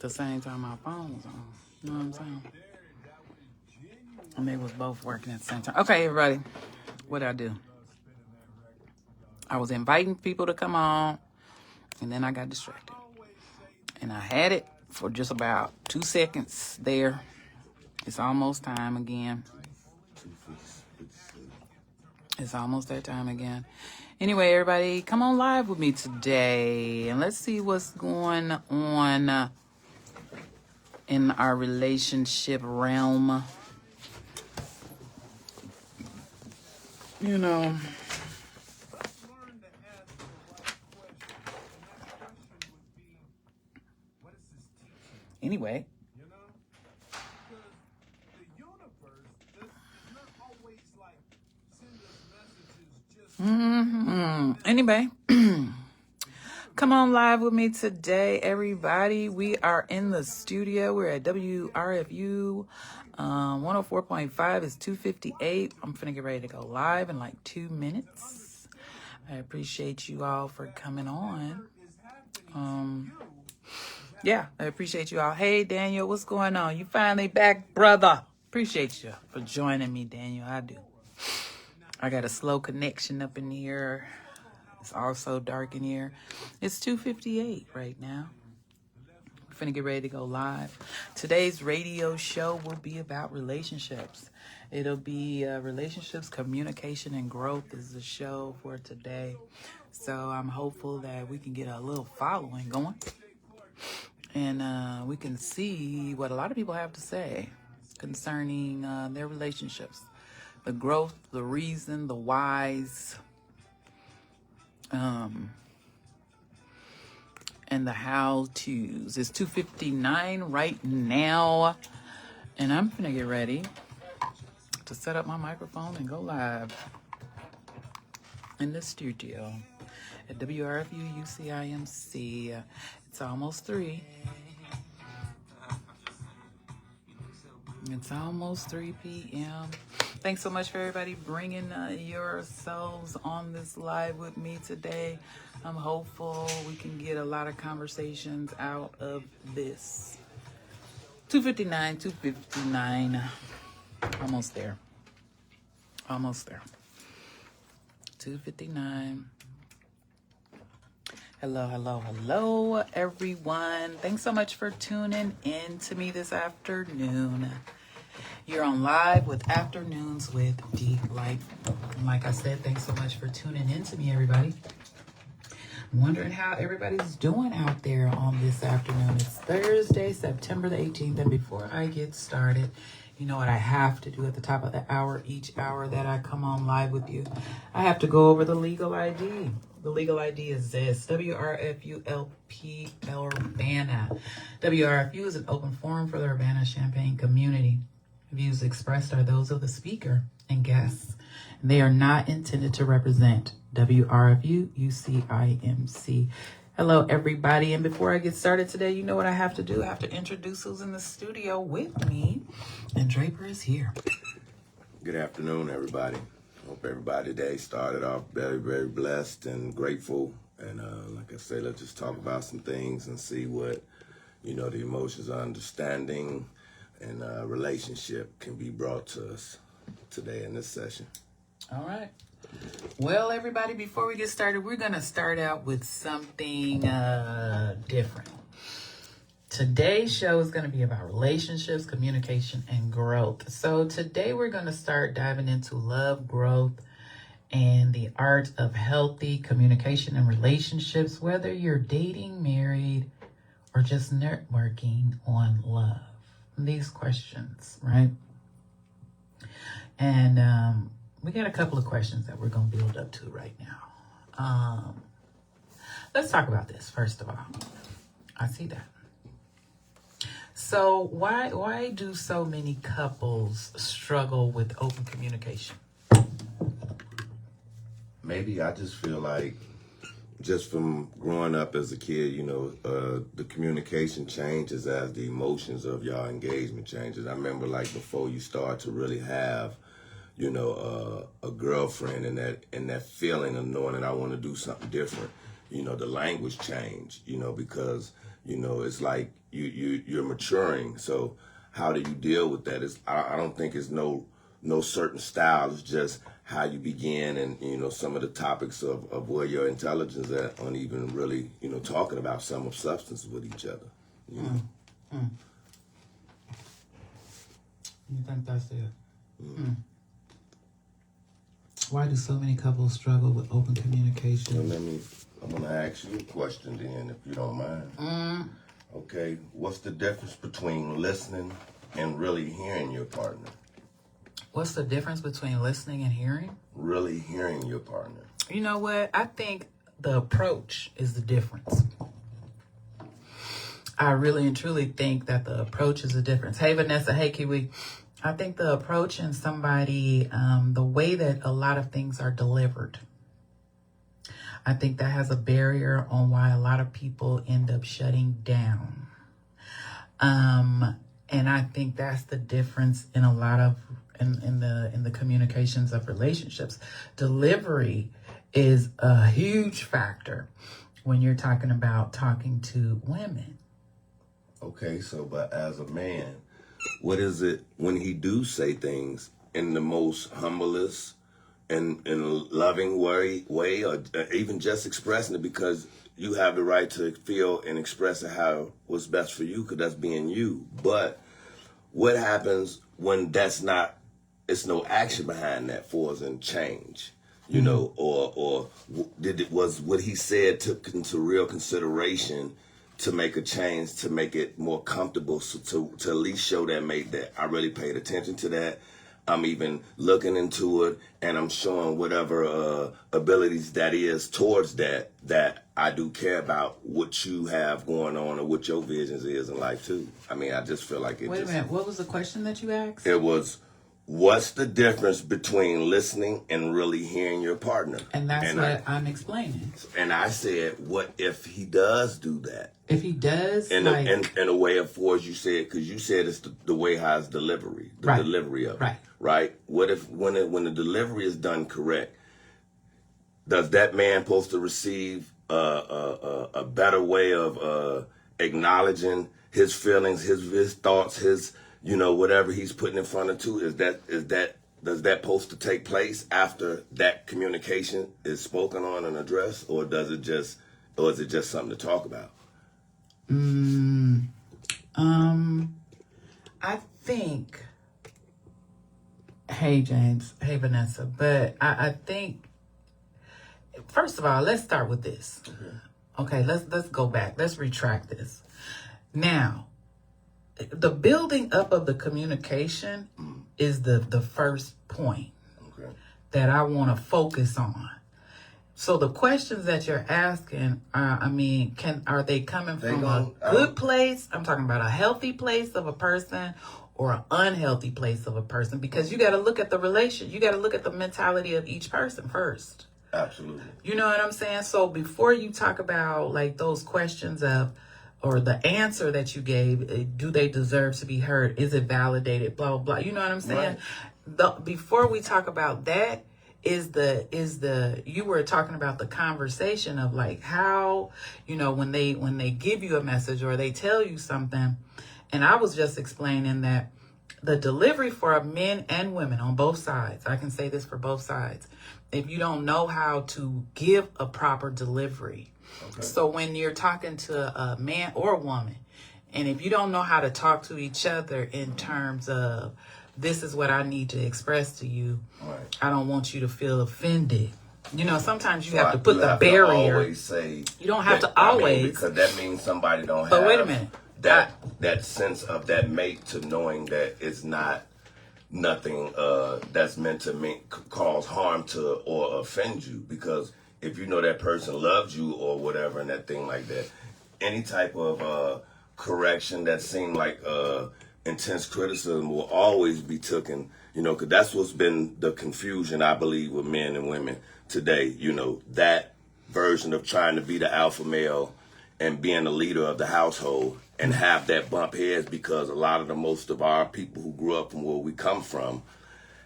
the same time my phone was on. You know what I'm saying? And they was both working at the same time. Okay, everybody. What did I do? I was inviting people to come on, and then I got distracted. And I had it for just about 2 seconds there. It's almost time again. It's almost that time again. Anyway, everybody, come on live with me today, and let's see what's going on in our relationship realm. You know, anyway. Anyway, come on live with me today, everybody. We are in the studio. We're at WRFU 104.5. It's 2:58. I'm finna get ready to go live in like 2 minutes. I appreciate you all for coming on. Yeah, I appreciate you all. Hey, Daniel, what's going on? You finally back, brother. Appreciate you for joining me, Daniel. I do. I got a slow connection up in here. It's also dark in here. It's 2:58 right now. We're finna get ready to go live. Today's radio show will be about relationships. It'll be relationships, communication, and growth is the show for today. So I'm hopeful that we can get a little following going. And we can see what a lot of people have to say concerning their relationships. The growth, the reason, the whys, and the how-tos. It's 2:59 right now, and I'm gonna get ready to set up my microphone and go live in the studio at WRFU UCIMC. It's almost 3. It's almost 3 p.m. Thanks so much for everybody bringing yourselves on this live with me today. I'm hopeful we can get a lot of conversations out of this. 2:59. Almost there. 2:59. Hello, everyone. Thanks so much for tuning in to me this afternoon. You're on live with Afternoons with D-Light. And like I said, thanks so much for tuning in to me, everybody. I'm wondering how everybody's doing out there on this afternoon. It's Thursday, September the 18th. And before I get started, you know what I have to do at the top of the hour, each hour that I come on live with you? I have to go over the legal ID. The legal ID is this: WRFU-LP Urbana. WRFU is an open forum for the Urbana-Champaign community. Views expressed are those of the speaker and guests. They are not intended to represent WRFU UCIMC. Hello, everybody. And before I get started today, you know what I have to do? I have to introduce who's in the studio with me. And Draper is here. Good afternoon, everybody. Hope everybody today started off very, very blessed and grateful. And like I said, let's just talk about some things and see what, the emotions of understanding and relationship can be brought to us today in this session. All right. Well, everybody, before we get started, we're going to start out with something different. Today's show is going to be about relationships, communication, and growth. So today we're going to start diving into love, growth, and the art of healthy communication and relationships, whether you're dating, married, or just networking on love. These questions, right? And we got a couple of questions that we're going to build up to right now. Let's talk about this, first of all. I see that. So why do so many couples struggle with open communication? Maybe I just feel like just from growing up as a kid, the communication changes as the emotions of y'all engagement changes. I remember like before you start to really have, a girlfriend and that feeling of knowing that I want to do something different, the language changed, because You know, it's like you're maturing. So how do you deal with that? I don't think it's no certain style. It's just how you begin, and you know, some of the topics of where your intelligence at on even really, you know, talking about some of substance with each other. You know? You think that's it? Why do so many couples struggle with open communication? So I'm gonna ask you a question then, if you don't mind. Okay, what's the difference between listening and really hearing your partner? What's the difference between listening and hearing? Really hearing your partner. You know what? I think the approach is the difference. I really and truly think that the approach is the difference. Hey, Vanessa. Hey, Kiwi. I think the approach in somebody, the way that a lot of things are delivered, I think that has a barrier on why a lot of people end up shutting down. And I think that's the difference in a lot of in the communications of relationships. Delivery is a huge factor when you're talking to women. Okay, so but as a man, what is it when he do say things in the most humblest and in a loving way, or even just expressing it because you have the right to feel and express it how what's best for you, because that's being you. But what happens when that's not, it's no action behind that for us and change, you know, or was what he said took into real consideration to make a change, to make it more comfortable, so to at least show that mate that I really paid attention to that. I'm even looking into it, and I'm showing whatever abilities that is towards that I do care about what you have going on or what your visions is in life too. I mean, I just feel like it. Wait a minute, what was the question that you asked? It was, what's the difference between listening and really hearing your partner? And that's what I'm explaining. And I said, what if he does do that? If he does, in a way of force, you said, because you said it's the way how it's delivery, the right. delivery of it, right. Right? What if when the delivery is done correct, does that man supposed to receive a better way of acknowledging his feelings, his thoughts, his, you know, whatever he's putting in front of two? Does that supposed to take place after that communication is spoken on and addressed, or is it just something to talk about? I think, hey James, hey Vanessa, but I think, first of all, let's start with this. Okay, let's go back. Let's retract this. Now, the building up of the communication is the first point that I want to focus on. So the questions that you're asking are, are they coming from a good place? I'm talking about a healthy place of a person or an unhealthy place of a person, because you got to look at the relation. You got to look at the mentality of each person first. Absolutely. You know what I'm saying? So before you talk about like those questions of, or the answer that you gave, do they deserve to be heard? Is it validated? Blah, blah, blah. You know what I'm saying? Right. Before we talk about that, you were talking about the conversation of like how, you know, when they give you a message or they tell you something. And I was just explaining that the delivery for men and women on both sides, I can say this for both sides, if you don't know how to give a proper delivery. Okay. So when you're talking to a man or a woman, and if you don't know how to talk to each other in terms of, this is what I need to express to you. Right. I don't want you to feel offended. You know, sometimes you have to put the barrier. Always say you don't have to always. Because that means somebody don't have. But wait a minute. That sense of that mate to knowing that it's not nothing that's meant to cause harm to or offend you. Because if you know that person loves you or whatever and that thing like that, any type of correction that seemed like intense criticism will always be taken, you know, because that's what's been the confusion, I believe, with men and women today. You know, that version of trying to be the alpha male and being the leader of the household and have that bump heads, because a lot of most of our people who grew up from where we come from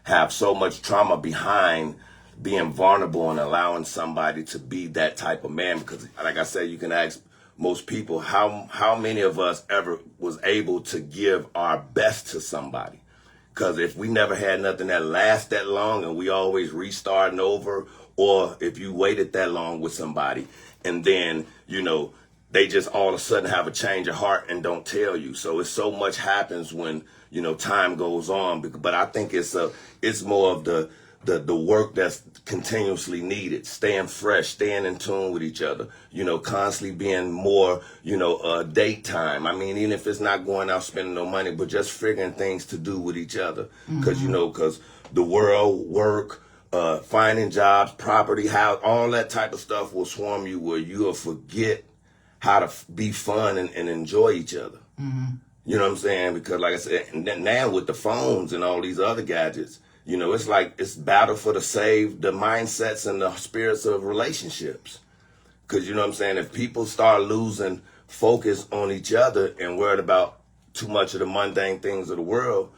have so much trauma behind being vulnerable and allowing somebody to be that type of man. Because like I said, you can ask most people, how many of us ever was able to give our best to somebody? Because if we never had nothing that lasts that long and we always restarting over, or if you waited that long with somebody and then, they just all of a sudden have a change of heart and don't tell you. So it's so much happens when, time goes on. But I think it's more of the work that's continuously needed, staying fresh, staying in tune with each other, constantly being more, date time. I mean, even if it's not going out spending no money, but just figuring things to do with each other. Because, because the world, work, finding jobs, property, house, all that type of stuff will swarm you where you'll forget how to be fun and enjoy each other. You know what I'm saying? Because like I said, and then now with the phones and all these other gadgets, it's like it's battle for to save the mindsets and the spirits of relationships. Because, you know what I'm saying, if people start losing focus on each other and worried about too much of the mundane things of the world,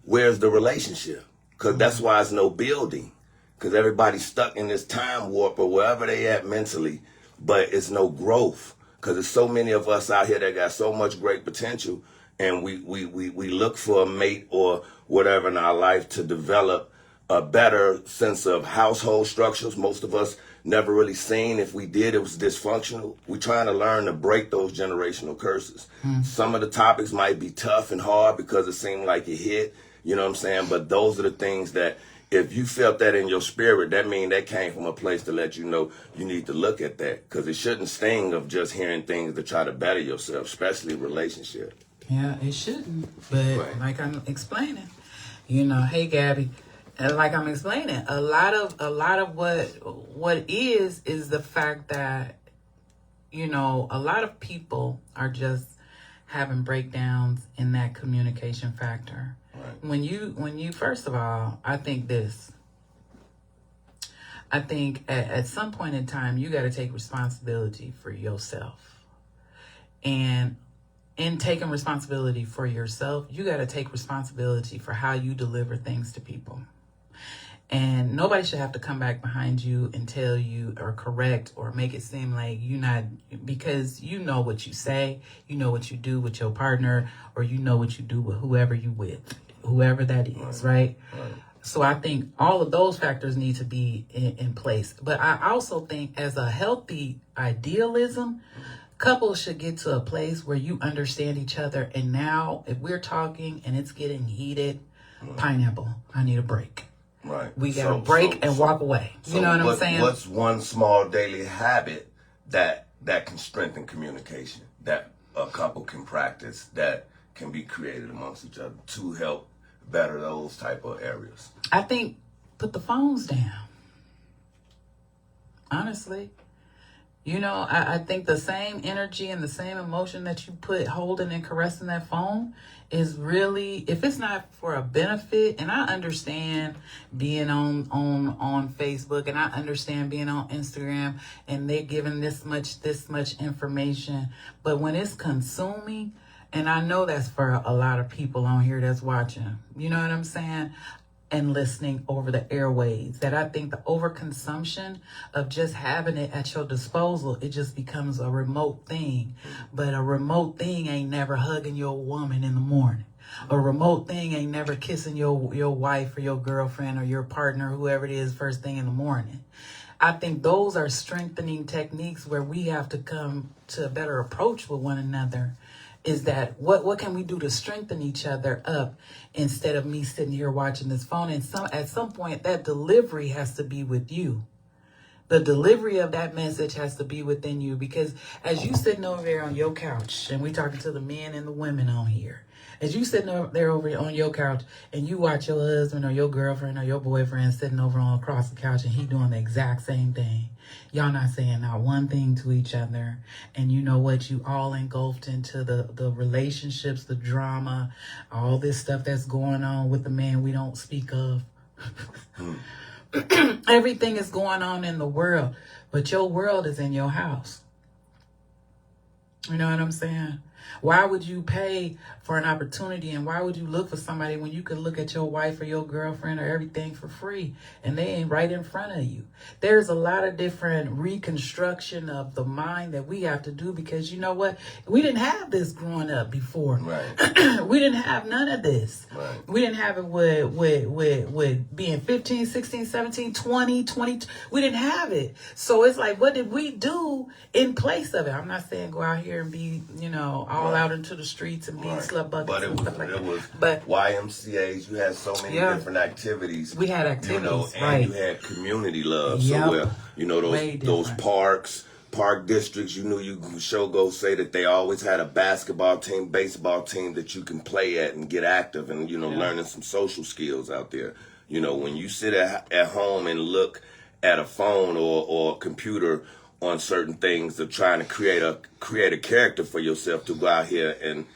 where's the relationship? Because that's why it's no building. Because everybody's stuck in this time warp or wherever they at mentally, but it's no growth. Because there's so many of us out here that got so much great potential, and we look for a mate or whatever in our life to develop a better sense of household structures. Most of us never really seen. If we did, it was dysfunctional. We're trying to learn to break those generational curses. Some of the topics might be tough and hard because it seemed like it hit, you know what I'm saying? But those are the things that if you felt that in your spirit, that means that came from a place to let you know you need to look at that, because it shouldn't sting of just hearing things to try to better yourself, especially relationship. Yeah, it shouldn't. But like I'm explaining, hey Gabby, and like I'm explaining, a lot of what is the fact that a lot of people are just having breakdowns in that communication factor. Right. When you first of all, I think at some point in time you got to take responsibility for yourself, and in taking responsibility for yourself, you got to take responsibility for how you deliver things to people. And nobody should have to come back behind you and tell you or correct or make it seem like you're not, because you know what you say, you know what you do with your partner, or you know what you do with whoever you with, whoever that is, right? So I think all of those factors need to be in place. But I also think as a healthy idealism, couples should get to a place where you understand each other. And now if we're talking and it's getting heated, pineapple, I need a break. Right. We got to break and walk away. You know what I'm saying? What's one small daily habit that can strengthen communication, that a couple can practice, that can be created amongst each other to help better those type of areas? I think put the phones down. Honestly. I think the same energy and the same emotion that you put holding and caressing that phone is really, if it's not for a benefit, and I understand being on Facebook, and I understand being on Instagram, and they're giving this much information, but when it's consuming, and I know that's for a lot of people on here that's watching, you know what I'm saying? And listening over the airwaves, that I think the overconsumption of just having it at your disposal, it just becomes a remote thing. But a remote thing ain't never hugging your woman in the morning. A remote thing ain't never kissing your wife or your girlfriend or your partner, whoever it is, first thing in the morning. I think those are strengthening techniques where we have to come to a better approach with one another. Is that what can we do to strengthen each other up instead of me sitting here watching this phone? And at some point, that delivery has to be with you. The delivery of that message has to be within you, because as you sitting over there on your couch, and we talking to the men and the women on here, as you sitting over on your couch and you watch your husband or your girlfriend or your boyfriend sitting over on across the couch and he doing the exact same thing. Y'all not saying not one thing to each other. And you know what? You all engulfed into the relationships, the drama, all this stuff that's going on with the man we don't speak of. Everything is going on in the world, but your world is in your house. You know what I'm saying? Why would you pay for an opportunity, and why would you look for somebody when you could look at your wife or your girlfriend or everything for free and they ain't right in front of you? There's a lot of different reconstruction of the mind that we have to do, because you know what? We didn't have this growing up before. Right. We didn't have none of this. Right. We didn't have it with being 15, 16, 17, 20, 22. We didn't have it. So it's like, what did we do in place of it? I'm not saying go out here and be, all out into the streets and be slut buckets But and stuff like that. it was But YMCAs. You had so many different activities. we had activities, and right? you had community love. Yep. So where, Way those different. park districts, you knew you could go say that they always had a basketball team, baseball team that you can play at and get active and, learning some social skills out there. When you sit at home and look at a phone or a computer on certain things, of trying to create a character for yourself to go out here and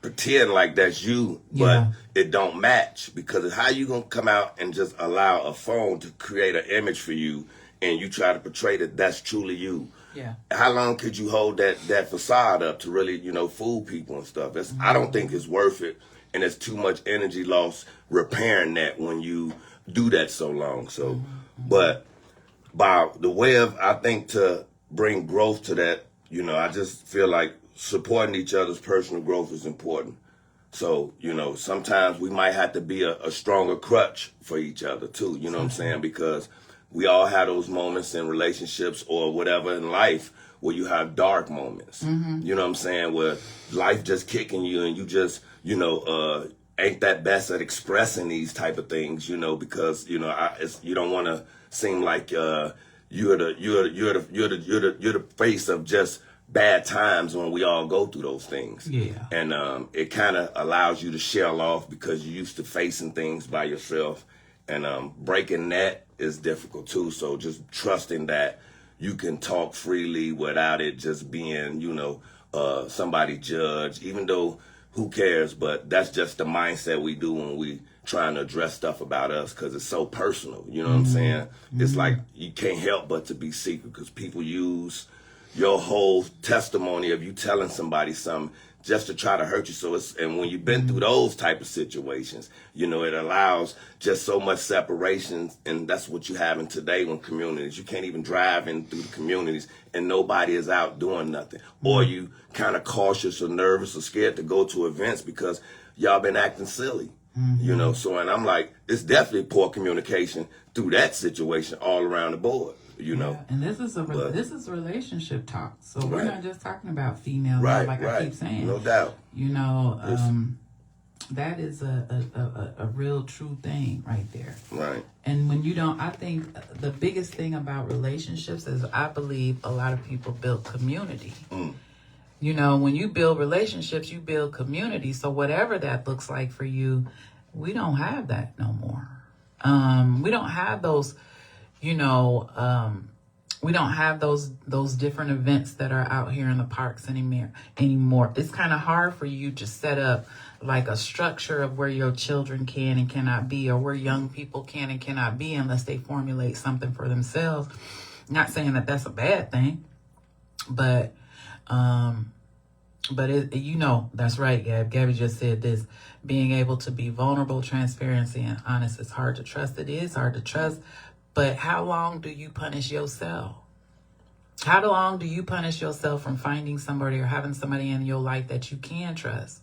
pretend like that's you, but it don't match, because how you gonna come out and just allow a phone to create an image for you and you try to portray that that's truly you? Yeah. How long could you hold that facade up to really, fool people and stuff? I don't think it's worth it, and it's too much energy lost repairing that when you do that so long. So, but by the way of, I think, to bring growth to that, I just feel like supporting each other's personal growth is important. So, sometimes we might have to be a stronger crutch for each other too, what I'm saying? Because we all have those moments in relationships or whatever in life where you have dark moments, you know what I'm saying? Where life just kicking you and you just, ain't that best at expressing these type of things, because, you don't want to seem like, you're the face of just bad times when we all go through those things. Yeah. And it kind of allows you to shell off because you're used to facing things by yourself. And breaking that is difficult too. So just trusting that you can talk freely without it just being, somebody judge, even though who cares? But that's just the mindset we do when we trying to address stuff about us, because it's so personal. You know what I'm saying? It's like you can't help but to be secret, because people use your whole testimony of you telling somebody something just to try to hurt you. So and when you've been through those type of situations, it allows just so much separation. And that's what you have in today when communities, you can't even drive in through the communities and nobody is out doing nothing. Or you kind of cautious or nervous or scared to go to events because y'all been acting silly. So, and I'm like, it's definitely poor communication through that situation all around the board, Yeah. And this is relationship talk. So we're not just talking about female right, love, like I keep saying. No doubt. That is a real true thing right there. Right. And when I think the biggest thing about relationships is I believe a lot of people build community. When you build relationships, you build community. So whatever that looks like for you, we don't have that no more. We don't have those, we don't have those different events that are out here in the parks anymore. It's kind of hard for you to set up like a structure of where your children can and cannot be, or where young people can and cannot be unless they formulate something for themselves. Not saying that that's a bad thing, but that's right, Gab. Gabby just said this. Being able to be vulnerable, transparency, and honest is hard to trust. It is hard to trust. But how long do you punish yourself? How long do you punish yourself from finding somebody or having somebody in your life that you can trust?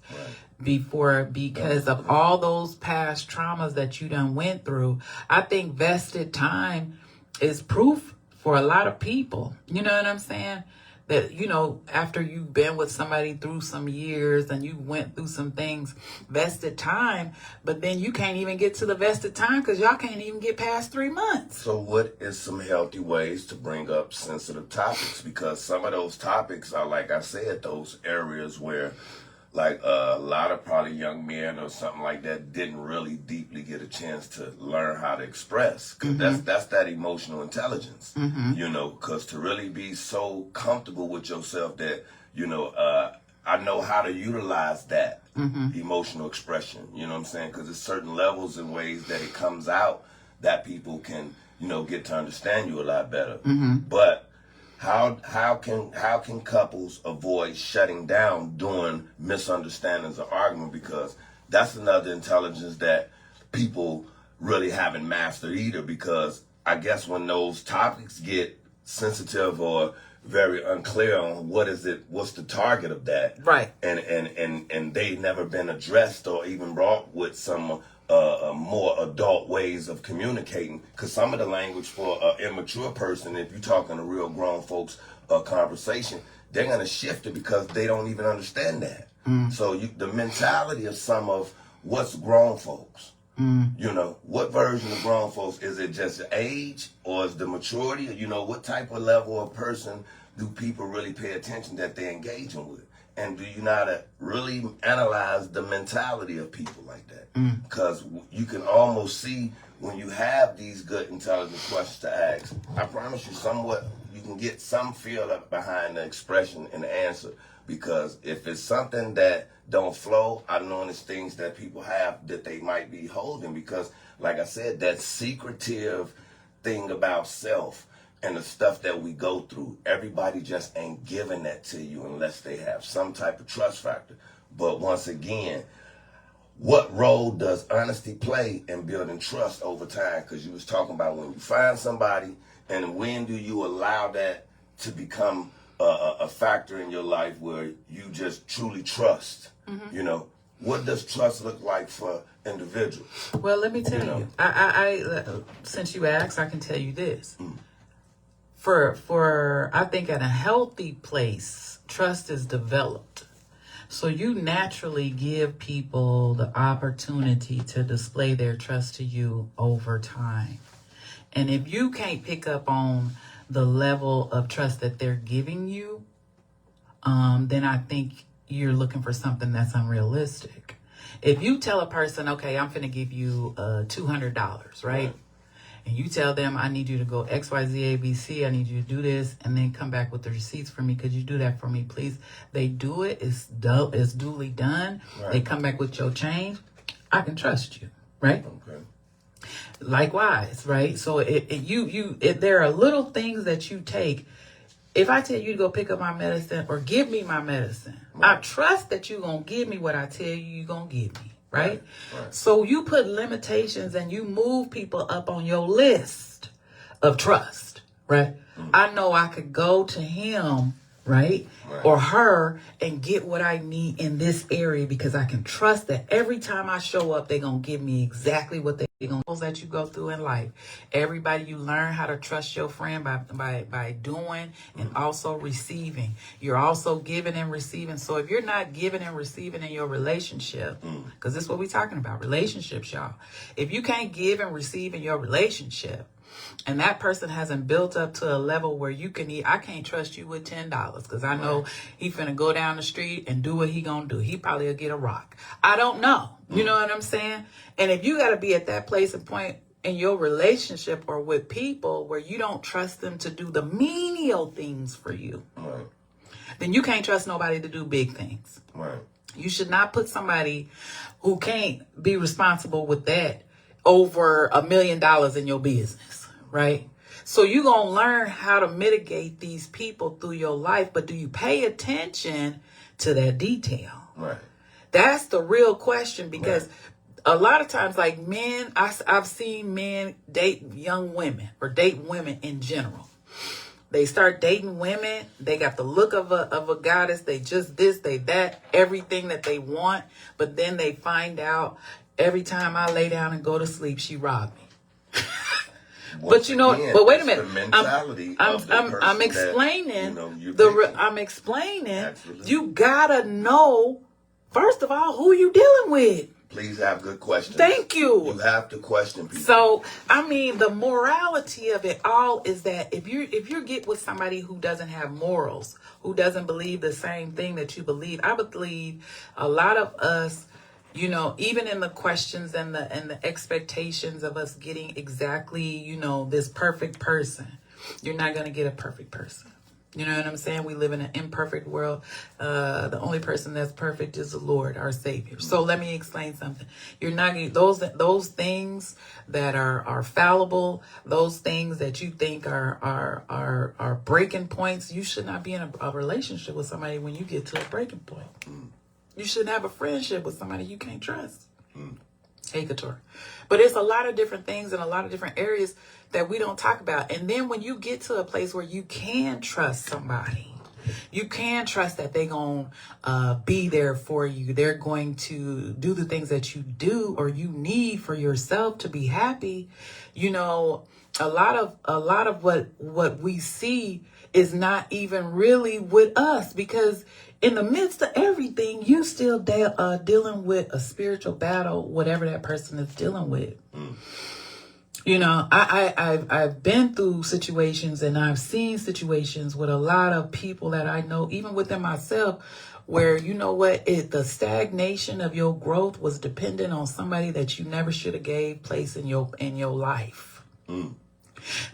Because of all those past traumas that you done went through? I think vested time is proof for a lot of people. You know what I'm saying? That, after you've been with somebody through some years and you went through some things, vested time, but then you can't even get to the vested time because y'all can't even get past 3 months. So what is some healthy ways to bring up sensitive topics? Because some of those topics are, like I said, those areas where like a lot of probably young men or something like that didn't really deeply get a chance to learn how to express. Cause that's that emotional intelligence, cause to really be so comfortable with yourself that, I know how to utilize that emotional expression, you know what I'm saying? Cause there's certain levels and ways that it comes out that people can, get to understand you a lot better. But How can couples avoid shutting down during misunderstandings or argument? Because that's another intelligence that people really haven't mastered either. Because I guess when those topics get sensitive or very unclear on what's the target of that, Right. and they never been addressed or even brought with some more adult ways of communicating, because some of the language for an immature person, if you're talking to real grown folks conversation, they're going to shift it because they don't even understand that. So the mentality of some of what's grown folks, you know, what version of grown folks, is it just age or is the maturity? You know, what type of level of person do people really pay attention that they're engaging with? And do you not really analyze the mentality of people like that? Because you can almost see when you have these good, intelligent questions to ask. I promise you, you can get some feel behind the expression and the answer. Because if it's something that don't flow, I know it's things that people have that they might be holding. Because, like I said, that secretive thing about self and the stuff that we go through, everybody just ain't giving that to you unless they have some type of trust factor. But once again, what role does honesty play in building trust over time? Because you was talking about when you find somebody, and when do you allow that to become a factor in your life where you just truly trust? You know, what does trust look like for individuals? Well, let me tell you. I since you asked, I can tell you this. For I think at a healthy place, trust is developed. So you naturally give people the opportunity to display their trust to you over time. And if you can't pick up on the level of trust that they're giving you, then I think you're looking for something that's unrealistic. If you tell a person, okay, I'm finna give you $200, right? And you tell them, I need you to go X, Y, Z, A, B, C. I need you to do this, and then come back with the receipts for me. Could you do that for me, please? They do it. It's duly done. Right. They come back with your change. I can trust you, right? Okay. Likewise, right? So there are little things that you take. If I tell you to go pick up my medicine or give me my medicine, right, I trust that you're going to give me what I tell you you're going to give me. Right? Right? So you put limitations and you move people up on your list of trust, right? I know I could go to him, right? Or her and get what I need in this area because I can trust that every time I show up, they're going to give me exactly what they're going to. That you go through in life. Everybody, you learn how to trust your friend by doing and also receiving. You're also giving and receiving. So if you're not giving and receiving in your relationship, because this is what we're talking about, relationships, y'all. If you can't give and receive in your relationship, and that person hasn't built up to a level where you can eat, I can't trust you with $10 because I know he finna go down the street and do what he gonna do. He probably will get a rock. I don't know. You know what I'm saying? And if you gotta be at that place and point in your relationship or with people where you don't trust them to do the menial things for you, then you can't trust nobody to do big things. Right. You should not put somebody who can't be responsible with that over $1 million in your business. Right? So you're going to learn how to mitigate these people through your life, but do you pay attention to that detail? Right. That's the real question, because a lot of times, like men, I've seen men date young women or date women in general. They start dating women. They got the look of a goddess. They just this, they that, everything that they want. But then they find out every time I lay down and go to sleep, she robbed me. But you know, but wait a minute. I'm explaining I'm explaining. Absolutely. You gotta know, first of all, who you dealing with. Please have good questions. Thank you. You have to question people. So, I mean, the morality of it all is that if you get with somebody who doesn't have morals, who doesn't believe the same thing that you believe, I believe a lot of us, you know, even in the questions and the expectations of us getting exactly, you know, this perfect person, you're not going to get a perfect person. You know what I'm saying? We live in an imperfect world. The only person that's perfect is the Lord, our Savior. So let me explain something. You're not those things that are fallible, those things that you think are breaking points. You should not be in a relationship with somebody when you get to a breaking point. You shouldn't have a friendship with somebody you can't trust. Hey, Couture. But it's a lot of different things in a lot of different areas that we don't talk about. And then when you get to a place where you can trust somebody, you can trust that they're going to be there for you. They're going to do the things that you do or you need for yourself to be happy. You know, a lot of what we see is not even really with us, because in the midst of everything, you still dealing with a spiritual battle, whatever that person is dealing with. You know, I've been through situations and I've seen situations with a lot of people that I know, even within myself, where, you know what, the stagnation of your growth was dependent on somebody that you never should have gave place in your life.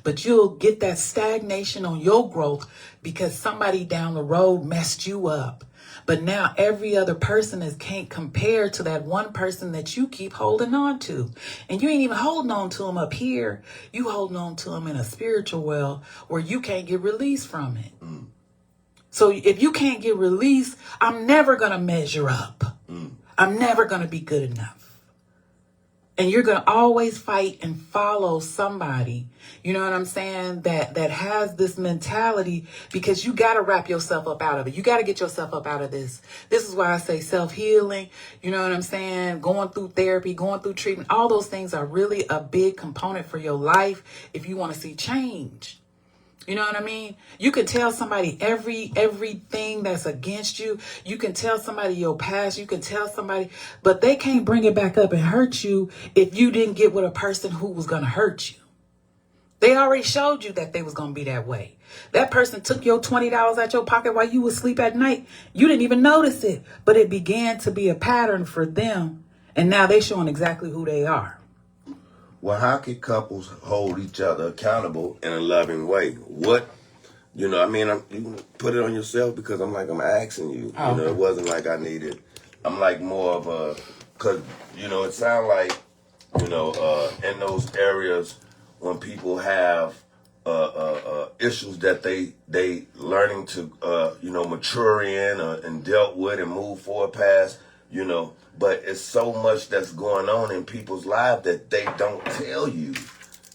But you'll get that stagnation on your growth because somebody down the road messed you up. But now every other person can't compare to that one person that you keep holding on to. And you ain't even holding on to them up here. You holding on to them in a spiritual world where you can't get released from it. So if you can't get released, I'm never going to measure up. I'm never going to be good enough. And you're going to always fight and follow somebody, you know what I'm saying, that has this mentality, because you got to wrap yourself up out of it. You got to get yourself up out of this. This is why I say self-healing, you know what I'm saying, going through therapy, going through treatment. All those things are really a big component for your life if you want to see change. You know what I mean? You can tell somebody everything that's against you. You can tell somebody your past. You can tell somebody, but they can't bring it back up and hurt you if you didn't get with a person who was going to hurt you. They already showed you that they was going to be that way. That person took your $20 out your pocket while you was asleep at night. You didn't even notice it, but it began to be a pattern for them. And now they're showing exactly who they are. Well, how can couples hold each other accountable in a loving way? What, you know, I mean, you can put it on yourself, because I'm asking you. Oh, you know, okay. It wasn't like I needed. I'm like more of a, because, you know, it sounds like, you know, in those areas when people have issues that they learning to, you know, mature in and dealt with and move forward past, you know. But it's so much that's going on in people's lives that they don't tell you.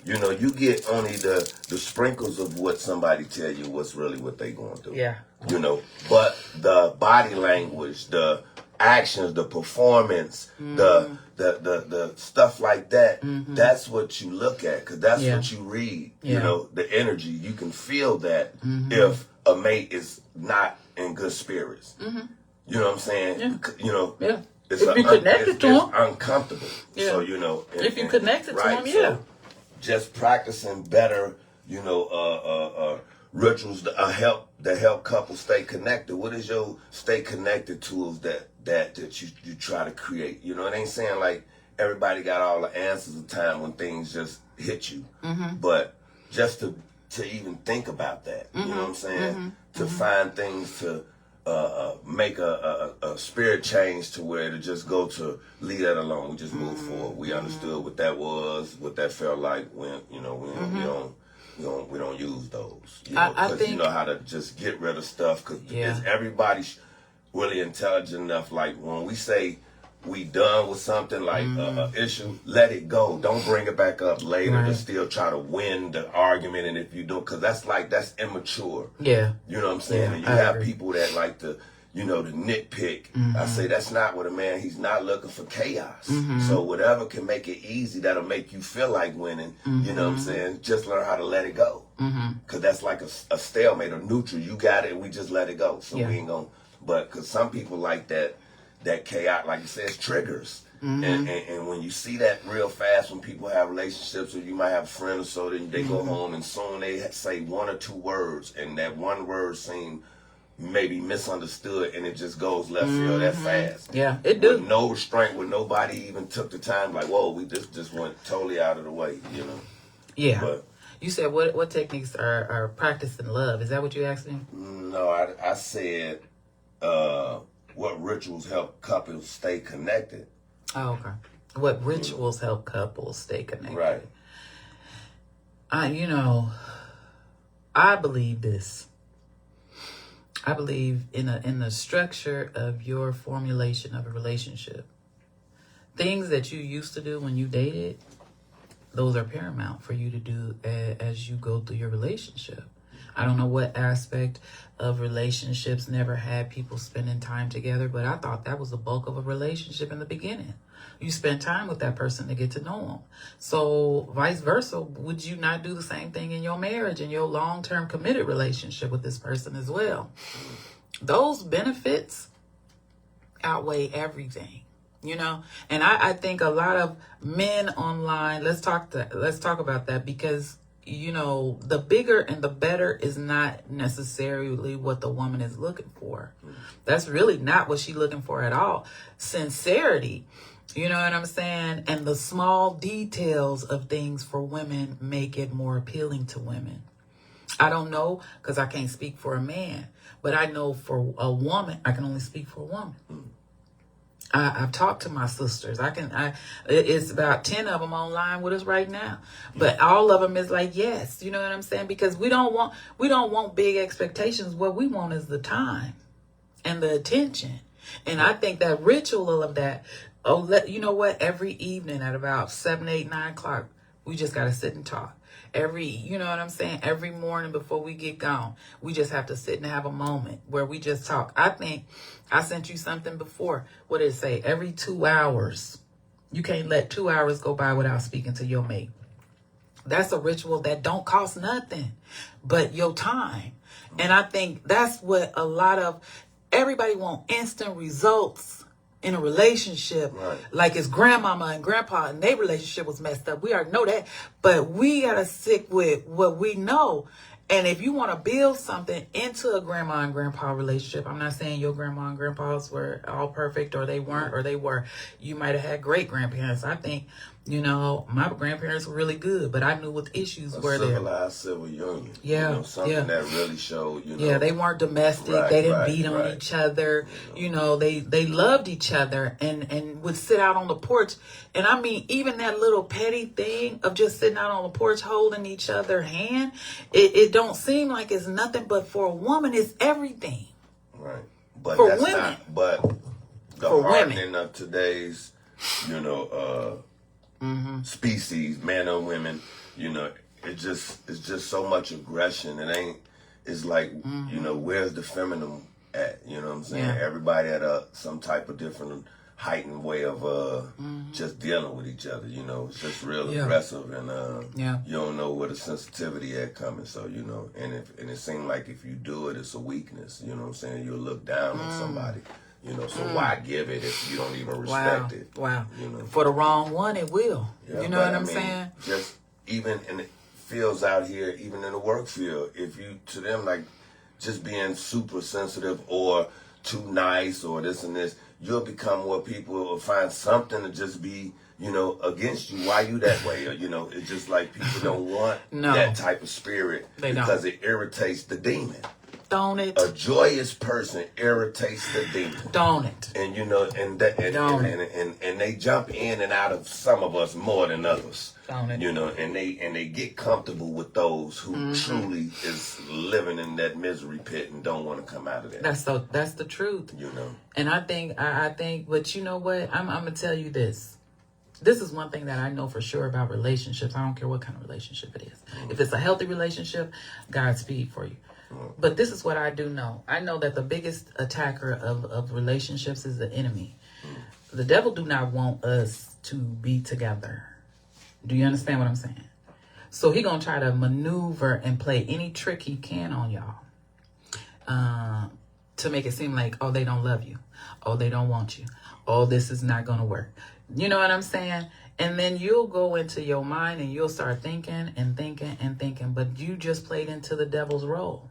You know, you get only the sprinkles of what somebody tell you what's really what they going through. Yeah. You know, but the body language, the actions, the performance, the stuff like that, that's what you look at, because that's what you read. You know, the energy, you can feel that if a mate is not in good spirits. You know what I'm saying? Yeah. You know, If you connected to it's them, uncomfortable. So, you know, if you connected to them, so just practicing better, you know, rituals that help couples stay connected. What is your stay connected tools that you try to create? You know, it ain't saying like everybody got all the answers of time when things just hit you, but just to even think about that. You know what I'm saying? To find things to make a spirit change to where to just go to leave that alone. We just move forward. We understood what that was, what that felt like when, you know, we don't use those. You know, I think, you know how to just get rid of stuff, because everybody's really intelligent enough. Like when we say we done with something, like an issue, let it go. Don't bring it back up later to still try to win the argument. And if you do, because that's immature. Yeah. You know what I'm saying? And you have people that like to, you know, to nitpick. I say that's not what a man, he's not looking for chaos. So whatever can make it easy, that'll make you feel like winning, you know what I'm saying? Just learn how to let it go. Because that's like a stalemate, a neutral. You got it, and we just let it go. So we ain't going to, but because some people like that chaos, like it says, triggers. And when you see that real fast when people have relationships, or you might have a friend or so, then they go home and soon they say one or two words, and that one word seems maybe misunderstood, and it just goes left field that fast. Yeah, it do. With no restraint, when nobody even took the time, like, whoa, we just went totally out of the way, you know. Yeah. But You said what techniques are practiced in love? Is that what you asked me? No, I said what rituals help couples stay connected. Oh, okay. What rituals help couples stay connected? Right. I believe this. I believe in the structure of your formulation of a relationship. Things that you used to do when you dated, those are paramount for you to do as you go through your relationship. I don't know what aspect of relationships never had people spending time together, but I thought that was the bulk of a relationship in the beginning. You spend time with that person to get to know them. So vice versa, would you not do the same thing in your marriage, in your long-term committed relationship with this person as well? Those benefits outweigh everything. And I think a lot of men online, let's talk about that, because the bigger and the better is not necessarily what the woman is looking for. That's really not what she's looking for at all. Sincerity, you know what I'm saying? And the small details of things for women make it more appealing to women. I don't know, because I can't speak for a man, but I know for a woman, I can only speak for a woman. I've talked to my sisters. It's about 10 of them online with us right now, but all of them is like, yes, you know what I'm saying? Because we don't want big expectations. What we want is the time and the attention. And I think that ritual of that, you know what? Every evening at about 7, 8, 9 o'clock, we just got to sit and talk. You know what I'm saying? Every morning before we get gone, we just have to sit and have a moment where we just talk. I think I sent you something before. What did it say? Every 2 hours. You can't let 2 hours go by without speaking to your mate. That's a ritual that don't cost nothing but your time. And I think that's what everybody want instant results in a relationship, right. Like it's grandmama and grandpa and their relationship was messed up. We already know that, but we gotta stick with what we know. And if you want to build something into a grandma and grandpa relationship, I'm not saying your grandma and grandpas were all perfect, or they weren't, or they were. You might have had great grandparents. I think, my grandparents were really good, but I knew what issues were there. Civilized civil union. Yeah. Something that really showed, Yeah, they weren't domestic. Right, they didn't right, beat on right. each other. They loved each other and would sit out on the porch. And I mean, even that little petty thing of just sitting out on the porch holding each other's hand, it don't seem like it's nothing, but for a woman, it's everything. Right. But for that's women. not, but the For hardening women. of today's, species, men or women, it's just so much aggression. It's like, where's the feminine at? You know what I'm saying? Yeah. Everybody at some type of different heightened way of just dealing with each other. It's just real aggressive, and you don't know where the sensitivity at coming. So and it seems like if you do it, it's a weakness. You know what I'm saying? You'll look down on somebody. So why give it if you don't even respect it? Wow. For the wrong one, it will. Yeah, you know what I'm saying? Just even in the fields out here, even in the work field, if you, to them, like just being super sensitive or too nice or this and this, you'll become what people will find something to just be, against you. Why you that way? Or, it's just like people don't want that type of spirit because it irritates the demon. Don't it? A joyous person irritates the demon. Don't it? And and they jump in and out of some of us more than others. Don't it? And they get comfortable with those who truly is living in that misery pit and don't want to come out of that. That's the truth. And I think, but you know what? I'm gonna tell you this. This is one thing that I know for sure about relationships. I don't care what kind of relationship it is. If it's a healthy relationship, Godspeed for you. But this is what I do know. I know that the biggest attacker of relationships is the enemy. The devil do not want us to be together. Do you understand what I'm saying? So he gonna try to maneuver and play any trick he can on y'all to make it seem like, oh, they don't love you. Oh, they don't want you. Oh, this is not gonna work. You know what I'm saying? And then you'll go into your mind and you'll start thinking and thinking and thinking, but you just played into the devil's role.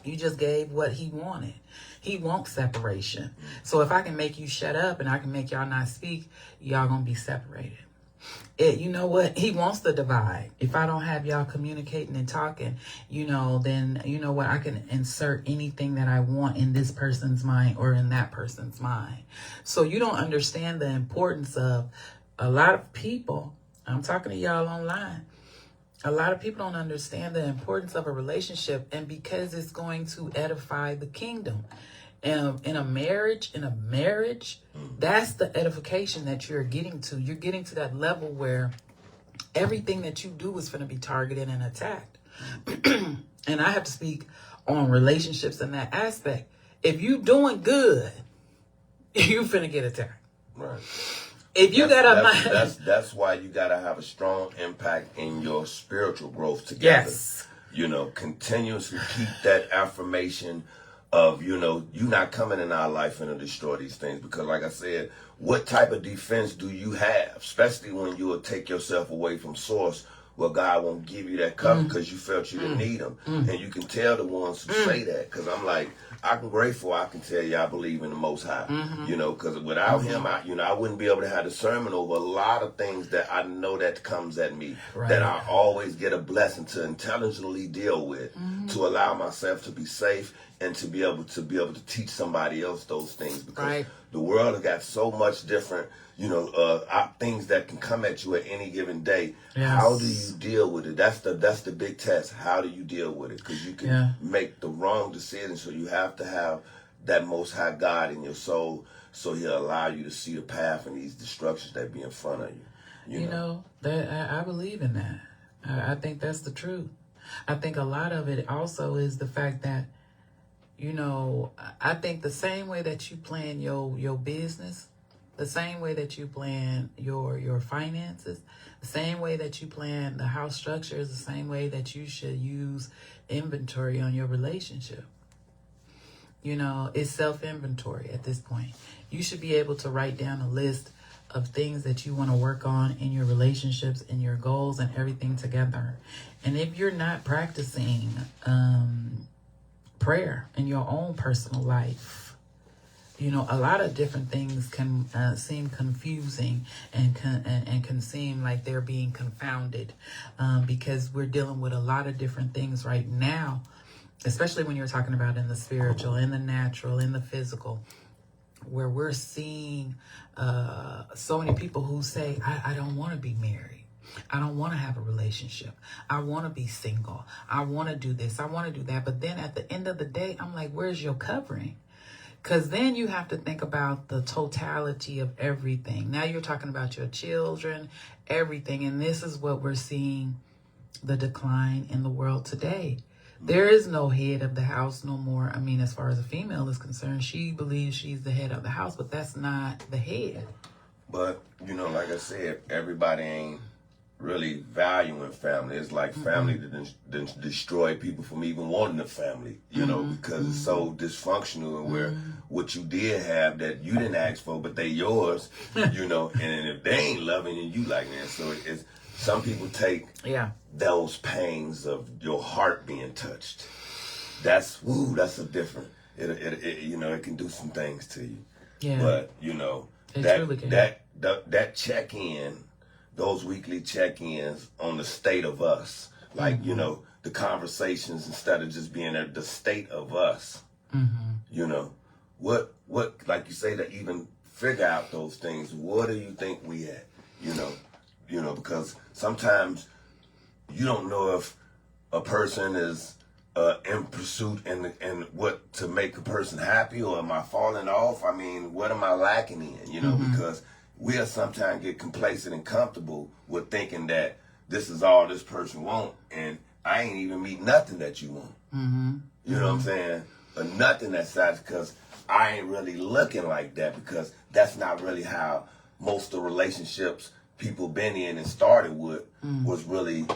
You just gave what he wanted. He wants separation. So if I can make you shut up and I can make y'all not speak, y'all gonna be separated. You know what? He wants to divide. If I don't have y'all communicating and talking, then you know what? I can insert anything that I want in this person's mind or in that person's mind. So you don't understand the importance of a lot of people. I'm talking to y'all online. A lot of people don't understand the importance of a relationship, and because it's going to edify the kingdom. In a marriage, that's the edification that you're getting to. You're getting to that level where everything that you do is going to be targeted and attacked. And I have to speak on relationships in that aspect. If you doing good, you finna get attacked. Right. If you that's why you gotta have a strong impact in your spiritual growth together. Yes. Continuously keep that affirmation of, you not coming in our life and to destroy these things. Because like I said, what type of defense do you have? Especially when you will take yourself away from source, where God won't give you that cover because you felt you didn't need him. And you can tell the ones who say that, because I'm like, I'm grateful I can tell you I believe in the Most High, because without him, I wouldn't be able to have discernment over a lot of things that I know that comes at me, that I always get a blessing to intelligently deal with, to allow myself to be safe and to be able to teach somebody else those things, because the world has got so much different, things that can come at you at any given day. Yes. How do you deal with it? That's the big test. How do you deal with it? Because you can make the wrong decision, so you have to have that Most High God in your soul, so he'll allow you to see the path and these destructions that be in front of you. That I believe in that. I think that's the truth. I think a lot of it also is the fact that, I think the same way that you plan your business, the same way that you plan your finances, the same way that you plan the house structure is the same way that you should use inventory on your relationship. It's self-inventory at this point. You should be able to write down a list of things that you want to work on in your relationships and your goals and everything together. And if you're not practicing prayer in your own personal life, a lot of different things can seem confusing and can seem like they're being confounded, because we're dealing with a lot of different things right now, especially when you're talking about in the spiritual, in the natural, in the physical, where we're seeing so many people who say, I don't want to be married. I don't want to have a relationship. I want to be single. I want to do this. I want to do that. But then at the end of the day, I'm like, where's your covering? Because then you have to think about the totality of everything. Now you're talking about your children, everything. And this is what we're seeing, the decline in the world today. There is no head of the house no more. I mean, as far as a female is concerned, she believes she's the head of the house, but that's not the head. But, like I said, everybody ain't really valuing family. It's like family that destroy people from even wanting a family, because it's so dysfunctional, and where what you did have that you didn't ask for, but they yours, and if they ain't loving you like that, so it's some people take those pains of your heart being touched. That's a different. It can do some things to you. Yeah. But that check in. Those weekly check-ins on the state of us, like, the conversations, instead of just being the state of us, what, like you say, to even figure out those things, what do you think we at, because sometimes you don't know if a person is in pursuit and what to make a person happy, or am I falling off? I mean, what am I lacking in, because we'll sometimes get complacent and comfortable with thinking that this is all this person wants, and I ain't even meet nothing that you want. You know what I'm saying? Or nothing that size, because I ain't really looking like that, because that's not really how most of the relationships people been in and started with was really,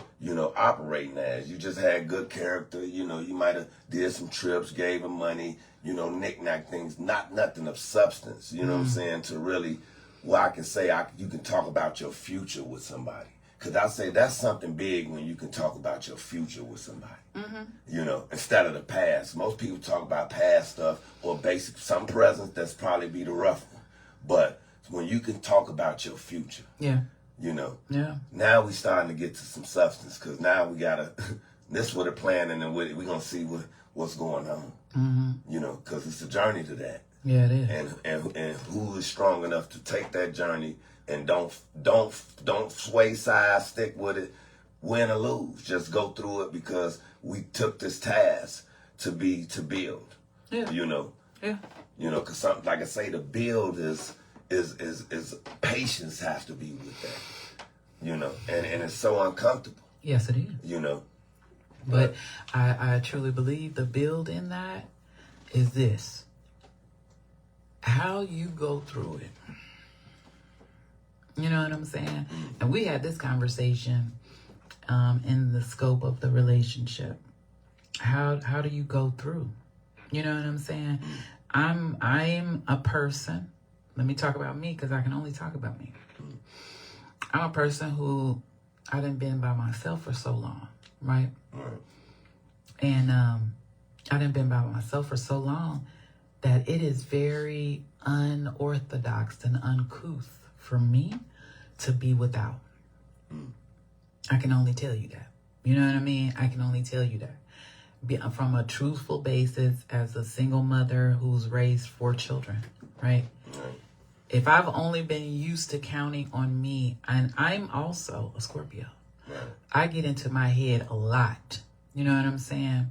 operating as. You just had good character, you might have did some trips, gave them money, knick-knack things, nothing of substance, you know what I'm saying, to really, well, I can say you can talk about your future with somebody. Because I say that's something big when you can talk about your future with somebody. Instead of the past. Most people talk about past stuff or basic, some presents that's probably be the rough one. But when you can talk about your future. Yeah. You know. Yeah. Now we starting to get to some substance because now we gotta. This what a plan, and then we're gonna see what's going on. Mm-hmm. You know, because it's a journey to that. Yeah, it is. And who is strong enough to take that journey and don't sway side, stick with it, win or lose. Just go through it because we took this task to build. Yeah. You know. Yeah. You know, because something like I say, the build is patience has to be with that. You know, and it's so uncomfortable. Yes, it is. You know. But I truly believe the build in that is this. How you go through it. You know what I'm saying? And we had this conversation in the scope of the relationship. How do you go through? You know what I'm saying? I'm a person. Let me talk about me because I can only talk about me. I'm a person who I done been by myself for so long, right? And I done been by myself for so long that it is very unorthodox and uncouth for me to be without. I can only tell you that. You know what I mean? I can only tell you that. From a truthful basis as a single mother who's raised 4 children, right? If I've only been used to counting on me, and I'm also a Scorpio, I get into my head a lot. You know what I'm saying?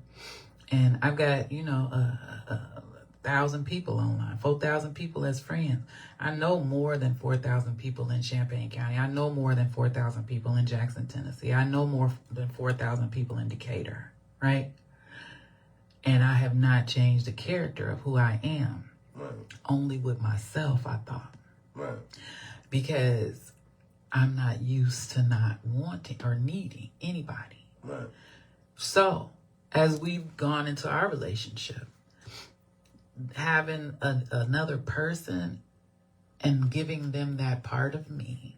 And I've got, 1,000 people online, 4,000 people as friends. I know more than 4,000 people in Champaign County. I know more than 4,000 people in Jackson, Tennessee. I know more than 4,000 people in Decatur, right? And I have not changed the character of who I am. Only with myself, I thought. Because I'm not used to not wanting or needing anybody. So, as we've gone into our relationship, having another person and giving them that part of me,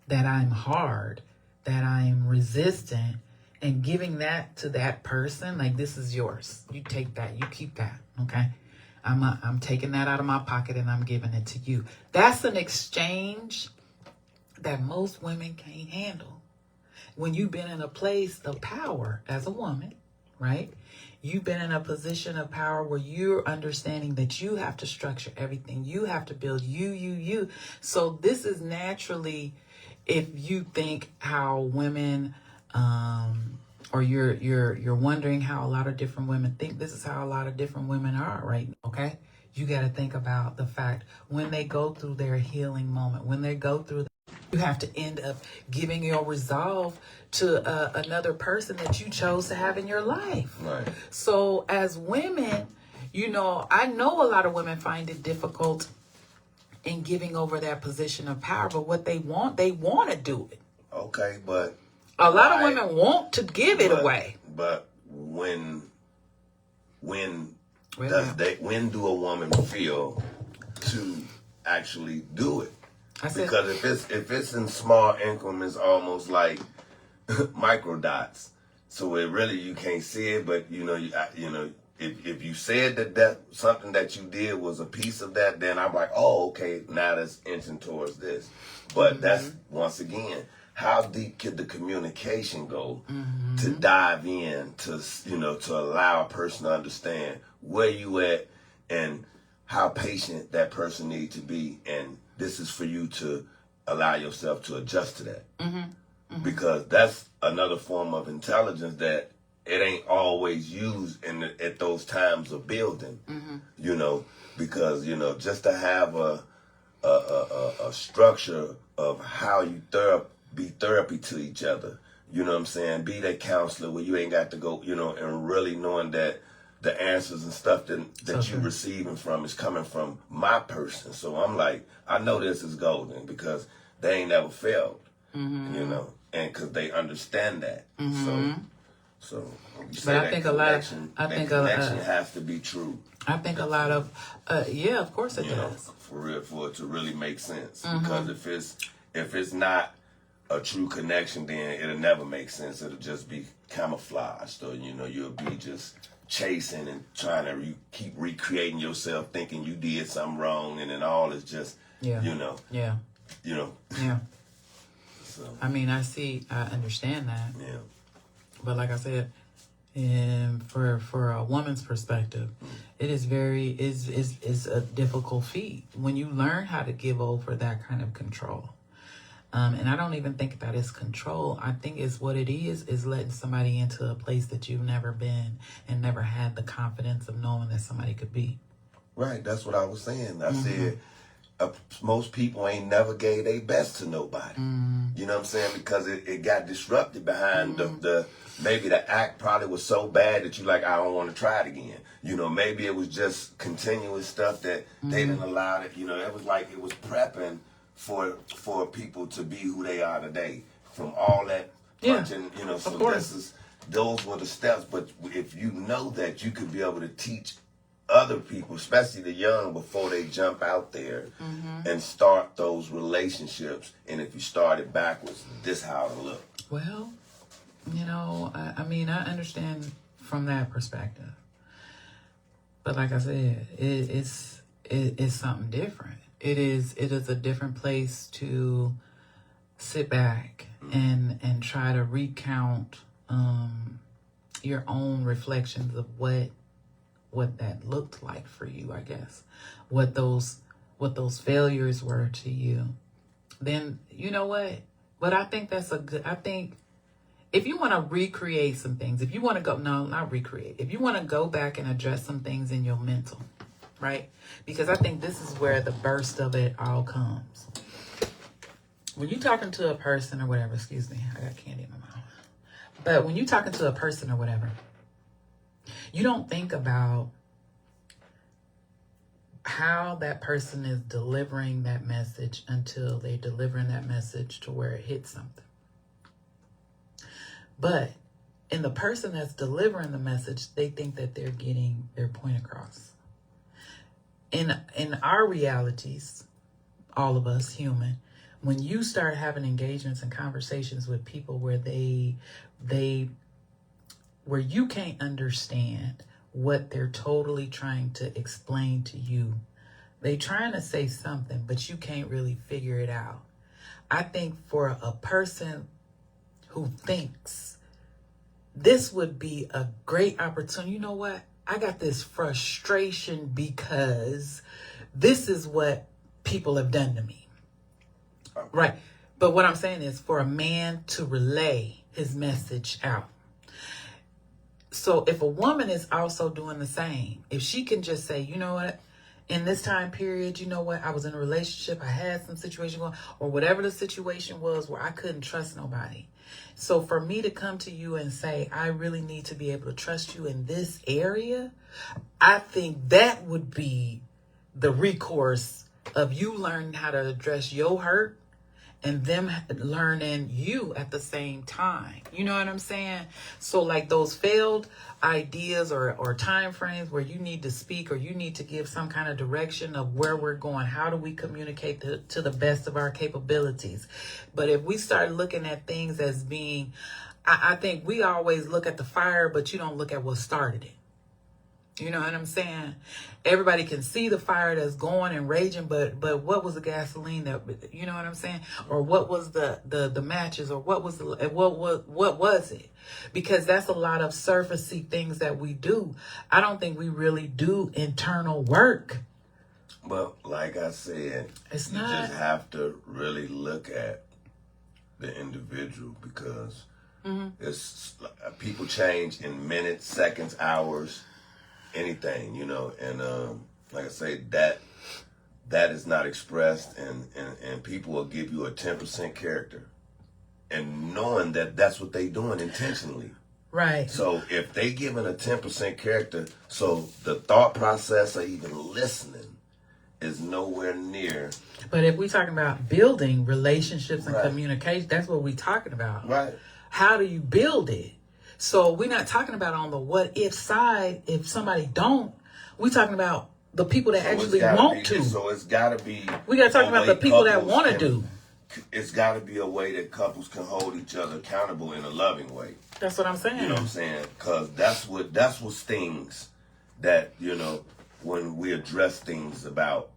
that I'm hard, that I'm resistant, and giving that to that person, like, this is yours. You take that, you keep that, okay? I'm taking that out of my pocket and I'm giving it to you. That's an exchange that most women can't handle. When you've been in a place of power as a woman, right? You've been in a position of power where you're understanding that you have to structure everything. You have to build you. So this is naturally, if you think how women, or you're wondering how a lot of different women think, this is how a lot of different women are, right? Okay? You got to think about the fact when they go through their healing moment, when they go through, you have to end up giving your resolve to another person that you chose to have in your life. Right. So as women, I know a lot of women find it difficult in giving over that position of power, but what they want to do it. Okay, but a lot of women want to give it away. But when do a woman feel to actually do it? Because if it's in small increments, almost like microdots, so it really you can't see it. But if you said that something that you did was a piece of that, then I'm like, oh, okay, now that's inching towards this. But that's once again, how deep could the communication go to dive in to allow a person to understand where you at and how patient that person needs to be, and this is for you to allow yourself to adjust to that. Because that's another form of intelligence that it ain't always used at those times of building. Because just to have a structure of how you be therapy to each other. You know what I'm saying? Be that counselor where you ain't got to go, and really knowing that the answers and stuff that you receiving from is coming from my person. So I'm like, I know this is golden because they ain't never failed, and because they understand that. So but I think connection has to be true. I think a lot of, of course it does. For real, for it to really make sense. Because if it's not a true connection, then it'll never make sense. It'll just be camouflaged, or you'll be just chasing and trying to keep recreating yourself, thinking you did something wrong, and then all is just So I mean, I understand that. yeah. But like I said, and for a woman's perspective, it is is a difficult feat when you learn how to give over that kind of control. And I don't even think that is control. I think it's what it is letting somebody into a place that you've never been and never had the confidence of knowing that somebody could be. Right, that's what I was saying. I said most people ain't never gave their best to nobody. You know what I'm saying? Because it got disrupted behind the maybe the act probably was so bad that you like, I don't want to try it again. You know, maybe it was just continuous stuff that they didn't allow it. You know, it was like it was prepping for people to be who they are today from all that punching. You know, so those were the steps. But if you know that, you could be able to teach other people, especially the young, before they jump out there and start those relationships. And if you started backwards, this how it look. Well, you know, I mean, I understand from that perspective, but like I said, it's something different. It is a different place to sit back and try to recount your own reflections of what that looked like for you, I guess. What those failures were to you. Then you know what? But I think I think if you want to recreate some things, if you want to go, no, not recreate. If you want to go back and address some things in your mental, right? Because I think this is where the burst of it all comes. When you're talking to a person or whatever, excuse me, I got candy in my mouth. But when you're talking to a person or whatever, you don't think about how that person is delivering that message until they're delivering that message to where it hits something. But in the person that's delivering the message, they think that they're getting their point across. In our realities, all of us human, when you start having engagements and conversations with people where where you can't understand what they're totally trying to explain to you. They trying to say something, but you can't really figure it out. I think for a person who thinks this would be a great opportunity, you know what? I got this frustration because this is what people have done to me. Right. But what I'm saying is for a man to relay his message out. So if a woman is also doing the same, if she can just say, you know what, in this time period, you know what, I was in a relationship, I had some situation going, or whatever the situation was where I couldn't trust nobody. So for me to come to you and say, I really need to be able to trust you in this area, I think that would be the recourse of you learning how to address your hurt and them learning you at the same time. You know what I'm saying? So like those failed ideas or time frames where you need to speak or you need to give some kind of direction of where we're going. How do we communicate to the best of our capabilities? But if we start looking at things as being, I think we always look at the fire, but you don't look at what started it. You know what I'm saying? Everybody can see the fire that's going and raging, but what was the gasoline that, you know what I'm saying? Or what was the matches, or what was what was it? Because that's a lot of surfacey things that we do. I don't think we really do internal work. Well, like I said, you just have to really look at the individual, because it's people change in minutes, seconds, hours, anything, you know, and like I say, that is not expressed, and people will give you a 10% character, and knowing that that's what they doing intentionally. Right. So if they giving a 10% character, so the thought process or even listening is nowhere near. But if we're talking about building relationships and communication, that's what we're talking about. Right. How do you build it? So we're not talking about on the what if side, if somebody don't. We're talking about the people that actually want to. So it's got to be. We got to talk about the people that want to do. It's got to be a way that couples can hold each other accountable in a loving way. That's what I'm saying. You know what I'm saying? Because that's what stings. That, you know, when we address things about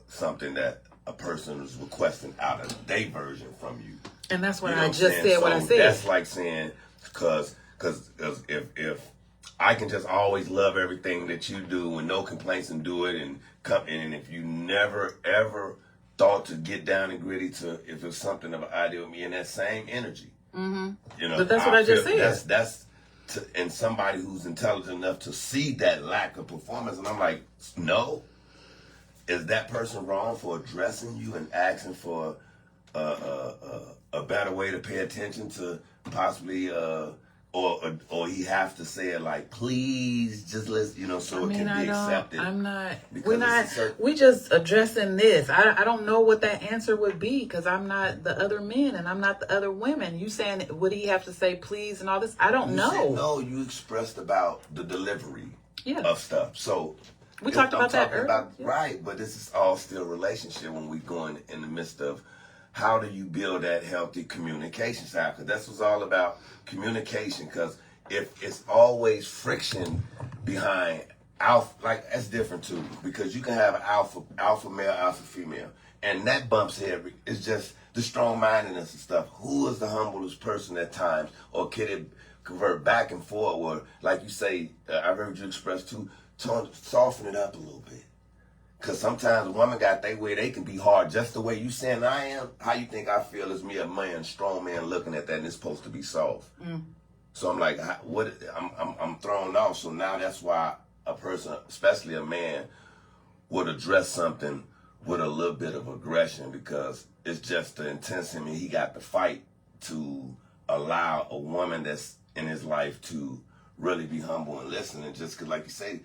something that a person is requesting out of their version from you. And that's what You know I I'm just saying? said. What I So said. That's like saying, because if I can just always love everything that you do and no complaints and do it and come in, and if you never ever thought to get down and gritty to if it's something of an idea with me in that same energy, you know. But that's what I just feel said. That's and somebody who's intelligent enough to see that lack of performance, and I'm like, no. Is that person wrong for addressing you and asking for a better way to pay attention to possibly or he have to say it like, please just listen, you know, so it can be accepted. I'm not. Because We're not. We just addressing this. I don't know what that answer would be because I'm not the other men and I'm not the other women. You saying would he have to say please and all this? I don't know. Said, no, you expressed about the delivery of stuff. So we talked about that earlier. Right, but this is all still relationship when we going in the midst of how do you build that healthy communication side? Because that's what's all about, communication. Because if it's always friction behind alpha, like that's different too. Because you can have alpha male, alpha female, and that bumps head. It's just the strong-mindedness and stuff. Who is the humblest person at times, or can it convert back and forth? Or like you say, I heard you express too. Soften it up a little bit. Because sometimes a woman got their way, they can be hard just the way you saying I am. How you think I feel as me, a man, strong man, looking at that, and it's supposed to be soft. So I'm like, what? I'm thrown off. So now that's why a person, especially a man, would address something with a little bit of aggression, because it's just the intensity. I mean, he got to fight to allow a woman that's in his life to really be humble and listen. And just because, like you say,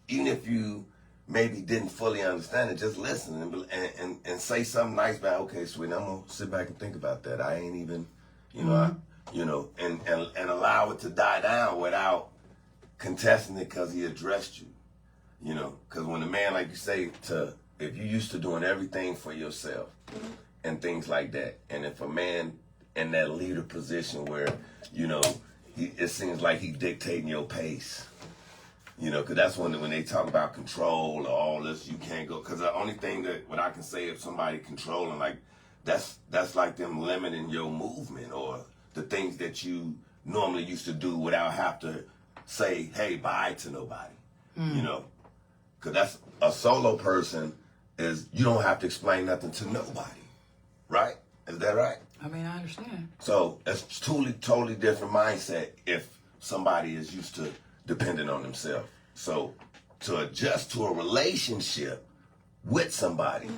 even if you maybe didn't fully understand it, just listen and say something nice about, okay, sweetie, I'm gonna sit back and think about that. I ain't even, you know, and allow it to die down without contesting it because he addressed you, you know. Because when a man, like you say, if you used to doing everything for yourself and things like that, and if a man in that leader position where, you know, it seems like he dictating your pace. You know, because that's when they talk about control or all this, you can't go. Because the only thing that what I can say, if somebody controlling, like that's like them limiting your movement or the things that you normally used to do without have to say, hey, bye to nobody. You know, because that's a solo person is you don't have to explain nothing to nobody, right? Is that right? I mean, I understand. So it's totally different mindset if somebody is used to depending on themselves. So to adjust to a relationship with somebody,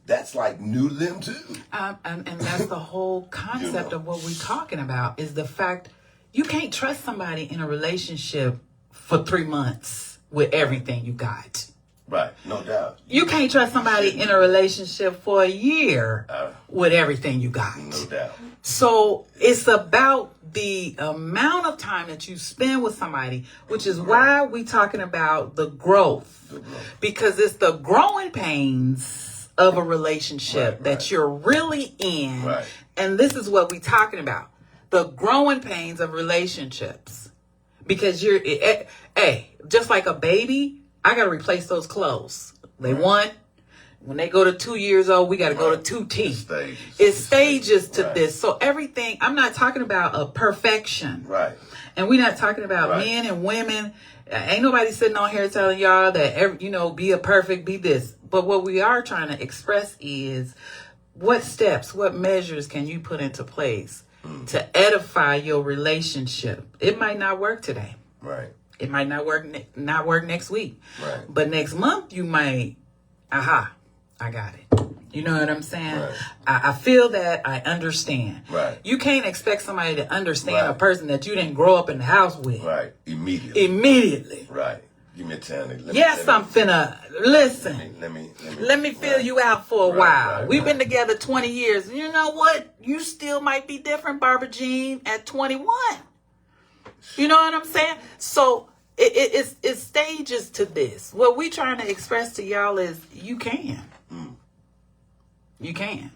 that's like new to them too. And that's the whole concept of what we're talking about is the fact you can't trust somebody in a relationship for 3 months with everything you got. Right, no doubt. You can't trust somebody in a relationship for a year with everything you got. No doubt. So it's about the amount of time that you spend with somebody, which is why we're talking about the growth. Because it's the growing pains of a relationship that you're really in. Right. And this is what we're talking about. The growing pains of relationships. Because just like a baby, I got to replace those clothes. When they go to 2 years old, we got to go to 2 teeth. It's stages to this. So everything, I'm not talking about a perfection. Right. And we're not talking about men and women. Ain't nobody sitting on here telling y'all that, be a perfect, be this. But what we are trying to express is what steps, what measures can you put into place to edify your relationship? It might not work today. Right. It might not work next week. Right. But next month you might, I got it. You know what I'm saying? Right. I feel that. I understand. Right. You can't expect somebody to understand a person that you didn't grow up in the house with. Right. Immediately. Right. Give me a time. I'm finna listen. Let me feel you out for a while. Right, We've been together 20 years. You know what? You still might be different, Barbara Jean, at 21. You know what I'm saying? So it's stages to this. What we trying to express to y'all is you can. You can.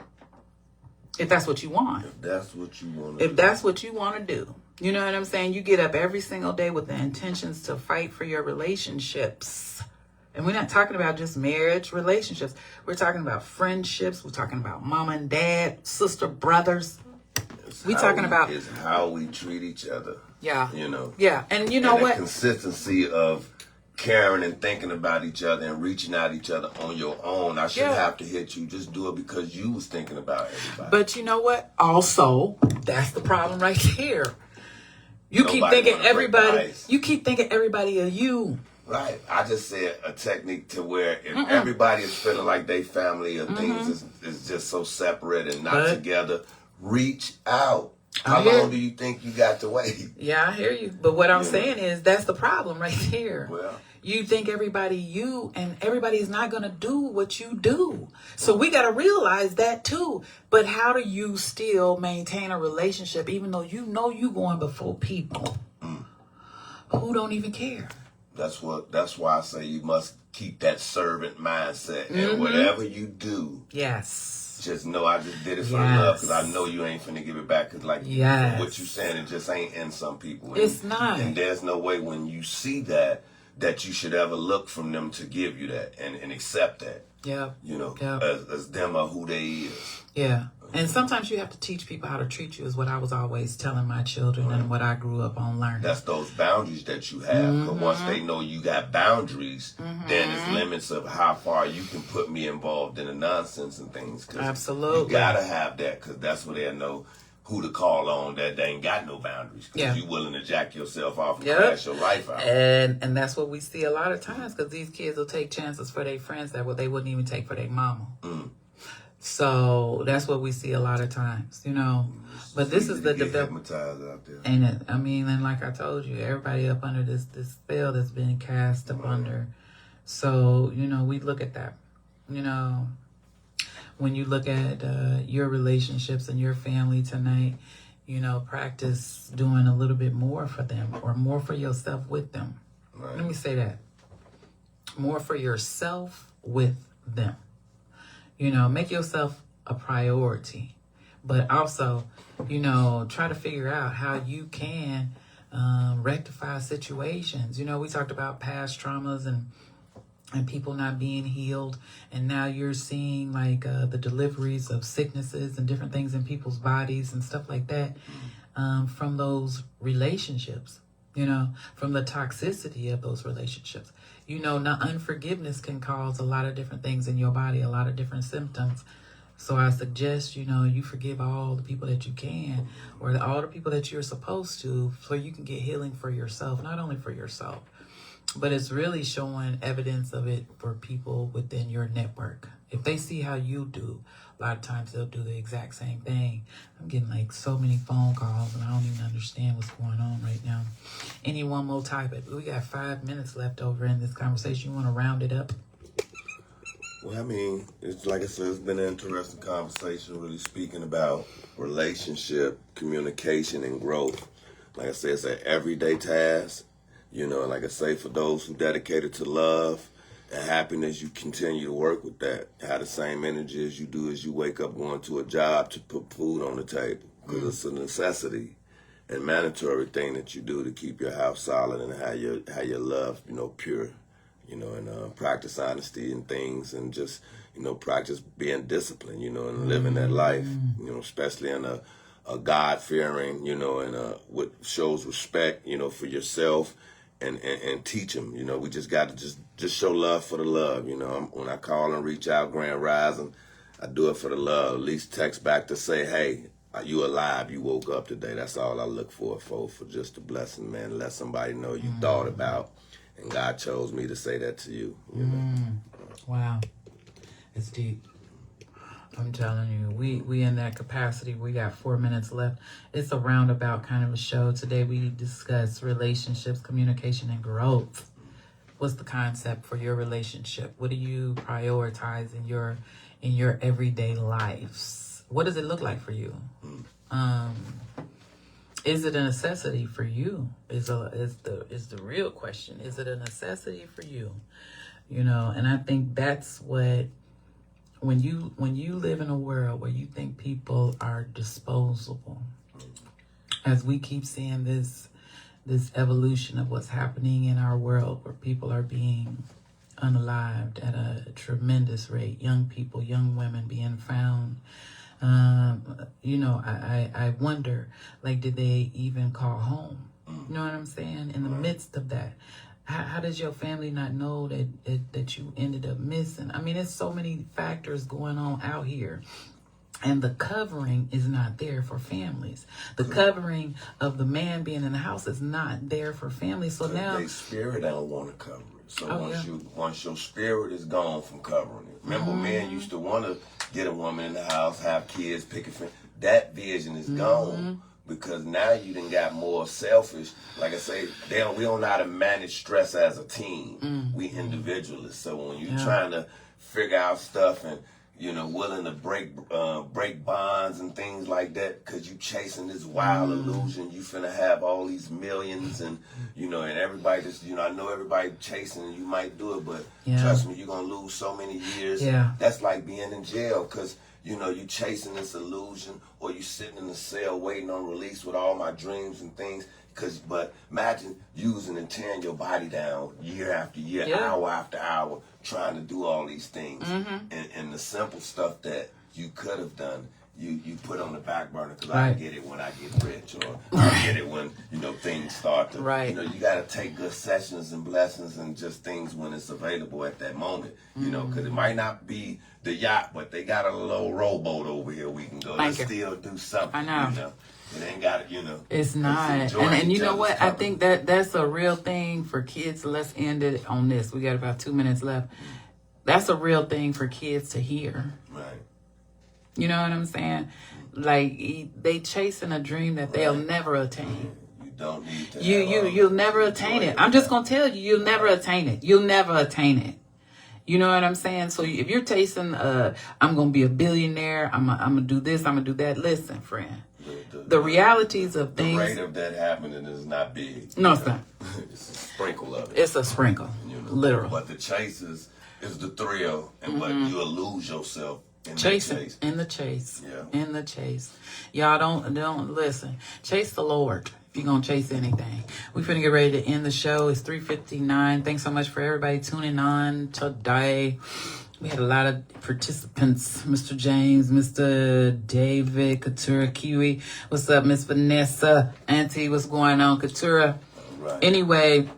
If that's what you want. If that's what you want to do. You know what I'm saying? You get up every single day with the intentions to fight for your relationships And we're not talking about just marriage, relationships. We're talking about friendships. We're talking about mama and dad, sister, brothers. It's how we treat each other. Yeah. You know. Yeah. And you know and what? The consistency of caring and thinking about each other and reaching out each other on your own. I shouldn't have to hit you. Just do it because you was thinking about everybody. But you know what? Also, that's the problem right here. You keep thinking everybody of you. Right. I just said a technique to where if everybody is feeling like they family or things is just so separate and not together, reach out. How long do you think you got to wait? Yeah, I hear you. But what I'm saying is that's the problem right here. Well, you think everybody you, and everybody's not going to do what you do. So we got to realize that too. But how do you still maintain a relationship even though you know you going before people who don't even care? That's why I say you must keep that servant mindset. And whatever you do. Yes. Just know I just did it for love because I know you ain't finna give it back because from what you saying, it just ain't in some people. It's not. And there's no way when you see that you should ever look from them to give you that and accept that. Yeah. You know, as them or who they is. Yeah. And sometimes you have to teach people how to treat you is what I was always telling my children and what I grew up on learning. That's those boundaries that you have. Because once they know you got boundaries, then it's limits of how far you can put me involved in the nonsense and things. Cause absolutely. You got to have that because that's where they'll know who to call on that they ain't got no boundaries. Because you're willing to jack yourself off and crash your life out. And that's what we see a lot of times because these kids will take chances for their friends that they wouldn't even take for their mama. So that's what we see a lot of times, you know. But this is the hypnotized out there. Ain't it? I mean, and like I told you, everybody up under this spell that's been cast up under. So, you know, we look at that. You know, when you look at your relationships and your family tonight, you know, practice doing a little bit more for them or more for yourself with them. Right. Let me say that. More for yourself with them. You know, make yourself a priority, but also, you know, try to figure out how you can rectify situations. You know, we talked about past traumas and people not being healed, and now you're seeing like the deliveries of sicknesses and different things in people's bodies and stuff like that from those relationships. You know, from the toxicity of those relationships. You know, now unforgiveness can cause a lot of different things in your body, a lot of different symptoms. So I suggest, you know, you forgive all the people that you can or all the people that you're supposed to so you can get healing for yourself, not only for yourself, but it's really showing evidence of it for people within your network. If they see how you do, a lot of times they'll do the exact same thing. I'm getting like so many phone calls and I don't even understand what's going on right now. Anyone will type it. We got 5 minutes left over in this conversation. You want to round it up? Well, I mean, it's like I said, it's been an interesting conversation, really speaking about relationship, communication, and growth. Like I said, it's an everyday task. You know, like I say, for those who dedicated to love and happiness, you continue to work with that. Have the same energy as you do as you wake up going to a job to put food on the table. Because it's a necessity and mandatory thing that you do to keep your house solid and have your love, you know, pure. You know, and practice honesty and things and just, you know, practice being disciplined, you know, and living that life, you know, especially in a God-fearing, you know, and what shows respect, you know, for yourself. And teach them, you know, we just got to just show love for the love, you know. When I call and reach out, Grand Rising, I do it for the love. At least text back to say, hey, you alive, you woke up today. That's all I look for just a blessing, man. Let somebody know you thought about, and God chose me to say that to you. You know? Wow. It's deep. I'm telling you, we in that capacity. We got 4 minutes left. It's a roundabout kind of a show. Today we discuss relationships, communication, and growth. What's the concept for your relationship? What do you prioritize in your everyday lives? What does it look like for you? Is it a necessity for you? Is the real question. Is it a necessity for you? You know, and I think that's what. When you live in a world where you think people are disposable, as we keep seeing this evolution of what's happening in our world where people are being unalived at a tremendous rate. Young people, young women being found. I wonder, like, did they even call home? You know what I'm saying? In the midst of that, how does your family not know that you ended up missing? I mean, there's so many factors going on out here. And the covering is not there for families. The covering of the man being in the house is not there for families. So now their spirit don't want to cover it. So once your spirit is gone from covering it. Remember, men used to want to get a woman in the house, have kids, pick a friend. That vision is gone because now you done got more selfish. Like I say, we don't know how to manage stress as a team. We individualists. So when you're trying to figure out stuff and willing to break bonds and things like that because you chasing this wild illusion. You finna have all these millions and, and everybody just, I know everybody chasing and you might do it, but trust me, you're going to lose so many years. Yeah. That's like being in jail because, you chasing this illusion or you sitting in the cell waiting on release with all my dreams and things. But imagine using and tearing your body down year after year, hour after hour, trying to do all these things. And the simple stuff that you could have done, you put on the back burner because I get it when I get rich or I get it when, things start to, you got to take good sessions and blessings and just things when it's available at that moment, because it might not be the yacht, but they got a little rowboat over here we can go and still do something, I know. It ain't got it, It's not. And you know what? I think that's a real thing for kids. Let's end it on this. We got about 2 minutes left. That's a real thing for kids to hear. Right. You know what I'm saying? Like, they chasing a dream that they'll never attain. You don't need to. You'll never attain it. I'm just going to tell you, you'll never attain it. You'll never attain it. You know what I'm saying? So if you're chasing, I'm going to be a billionaire, I'm going to do this, I'm going to do that. Listen, friend. The realities of things. The rate of that happening is not big. No, it's not. It's a sprinkle of it. It's a sprinkle, literal. But the chase is the thrill, and but you'll lose yourself in the chase. In the chase. Yeah. In the chase. Y'all don't listen. Chase the Lord if you're going to chase anything. We're finna get ready to end the show. It's 3:59. Thanks so much for everybody tuning on today. We had a lot of participants. Mr. James, Mr. David, Katura, Kiwi. What's up, Miss Vanessa? Auntie, what's going on, Katura? Right. Anyway,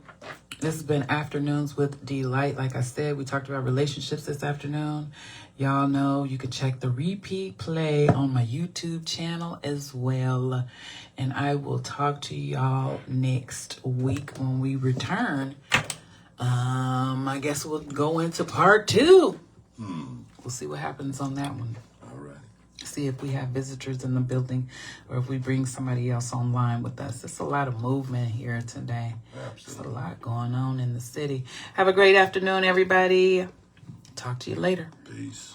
this has been Afternoons with Delight. Like I said, we talked about relationships this afternoon. Y'all know you can check the repeat play on my YouTube channel as well. And I will talk to y'all next week when we return. I guess we'll go into part 2. We'll see what happens on that one. All right. See if we have visitors in the building or if we bring somebody else online with us. There's a lot of movement here today. Absolutely. There's a lot going on in the city. Have a great afternoon, everybody. Talk to you later. Peace.